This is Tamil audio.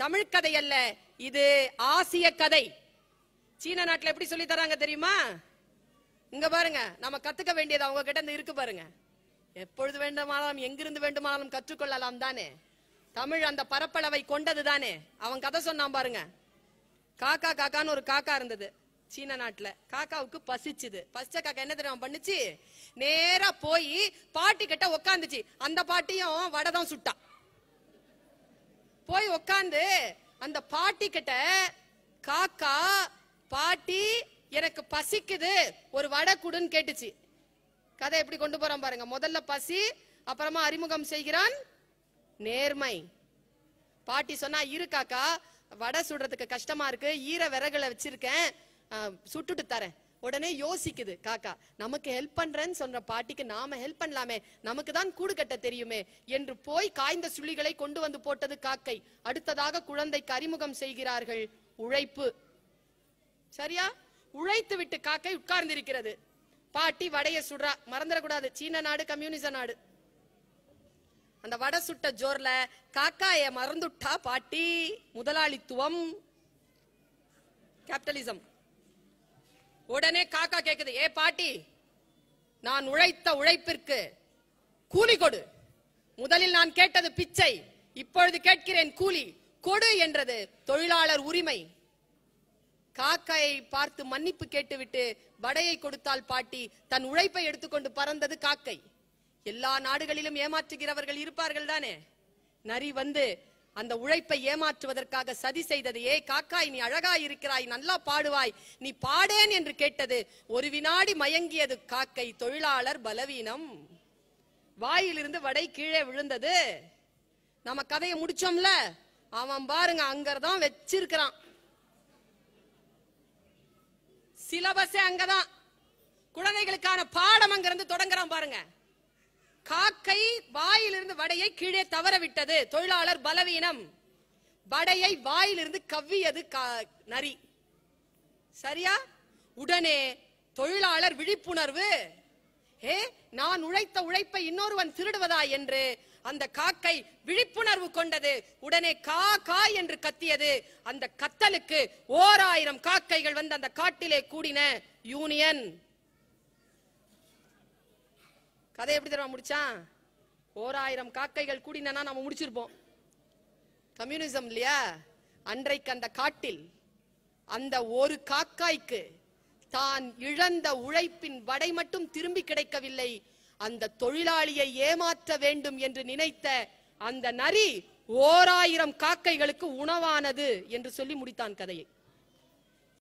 தமிழ் கதை அல்ல, இது ஆசிய கதை. சீன நாட்டுல எப்படி சொல்லி தராங்க தெரியுமா? இங்க பாருங்க, நம்ம கத்துக்க வேண்டியது அவங்க கிட்ட இருந்து இருக்கு பாருங்க. எப்பொழுது வேண்டுமானாலும் எங்கிருந்து வேண்டுமானாலும் கற்றுக்கொள்ளலாம் தானே. தமிழ் அந்த பரப்பளவை கொண்டது தானே. அவன் கதை சொன்னான் பாருங்க. காக்கா காக்கான்னு ஒரு காக்கா இருந்தது சீன நாட்டுல. காக்காவுக்கு பசிச்சுது. பசிச்ச காக்கா என்ன தெரியுமா பண்ணுச்சு? நேரா போய் பாட்டி கிட்ட உக்காந்துச்சு. அந்த பாட்டியும் வடை தான் சுட்டா. போய் உக்காந்து அந்த பாட்டி கிட்ட, காக்கா பாட்டி எனக்கு பசிக்குது, ஒரு வடை குடுன்னு கேட்டுச்சு. கதை எப்படி கொண்டு போறான் பாருங்க. முதல்ல பசி, அப்புறமா அறிமுகம் செய்கிறான் நேர்மை. பாட்டி சொன்னா, இரு காக்கா, வடை சுடுறதுக்கு கஷ்டமா இருக்கு, ஈர விறகுல வச்சிருக்கேன், சுட்டுட்டு தரேன். உடனே யோசிக்குது காக்கா, நமக்கு ஹெல்ப் பண்றேன்னு சொல்ற பாட்டிக்கு நாம ஹெல்ப் பண்ணலாமே, நமக்கு தான் கூடு கட்ட தெரியுமே என்று போய் காய்ந்த சுள்ளிகளை கொண்டு வந்து போட்டது காக்கை. அடுத்ததாக குழந்தைக்கு அறிமுகம் செய்கிறார்கள் உழைப்பு. சரியா? உழைத்து விட்டு காக்கை உட்கார்ந்திருக்கிறது. பாட்டி வடைய சுடுறா. மறந்துடக்கூடாது, சீன நாடு கம்யூனிச நாடு. அந்த வடை சுட்ட ஜோர்ல காக்காய மறந்துட்டா பாட்டி. முதலாளித்துவம், கேபிட்டலிசம். உடனே காக்கா கேக்குது, ஏ பாட்டி, நான் உழைத்த உழைப்பிற்கு கூலி கொடு. முதலில் நான் கேட்டது பிச்சை, இப்பொழுது கேட்கிறேன் கூலி கொடு என்றது தொழிலாளர் உரிமை. காக்கையை பார்த்து மன்னிப்பு கேட்டுவிட்டு வடையை கொடுத்தால் பாட்டி. தன் உழைப்பை எடுத்துக்கொண்டு பறந்தது காக்கை. எல்லா நாடுகளிலும் ஏமாற்றுகிறவர்கள் இருப்பார்கள் தானே. நரி வந்து அந்த உழைப்பை ஏமாற்றுவதற்காக சதி செய்தது. ஏ காக்காய், நீ அழகாய் இருக்கிறாய், நல்லா பாடுவாய், நீ பாடேன் என்று கேட்டது. ஒரு வினாடி மயங்கியது காக்கை. தொழிலாளர் பலவீனம். வாயிலிருந்து வடை கீழே விழுந்தது. நம்ம கதையை முடிச்சோம்ல, அவன் பாருங்க அங்கதான் வச்சிருக்கிறான். சிலபஸே அங்கதான். குழந்தைகளுக்கான பாடம் அங்கிருந்து தொடங்குறான் பாருங்க. காக்கை வாயிலிருந்து வடையை கீழே தவற விட்டது. தொழிலாளர் பலவீனம். வடையை வாயிலிருந்து கவ்வியது நரி. சரியா? உடனே தொழிலாளர் விழிப்புணர்வு. நான் உழைத்த உழைப்பை இன்னொருவன் திருடுவதா என்று அந்த காக்கை விழிப்புணர்வு கொண்டது. உடனே கா கா என்று கத்தியது. அந்த கத்தலுக்கு 1000 காக்கைகள் வந்து அந்த காட்டிலே கூடின. யூனியன். கதை எப்படி தெரியுமா முடிச்சான்? 1000 காக்கைகள் கூடினா நம்ம முடிச்சிருப்போம். கம்யூனிசம் இல்லையா? அன்றைக்கு அந்த காட்டில் அந்த ஒரு காக்காய்க்கு தான் இழந்த உழைப்பின் வடை மட்டும் திரும்பி கிடைக்கவில்லை. அந்த தொழிலாளியை ஏமாற்ற வேண்டும் என்று நினைத்த அந்த நரி 1000 காக்கைகளுக்கு உணவானது என்று சொல்லி முடித்தான் கதையை.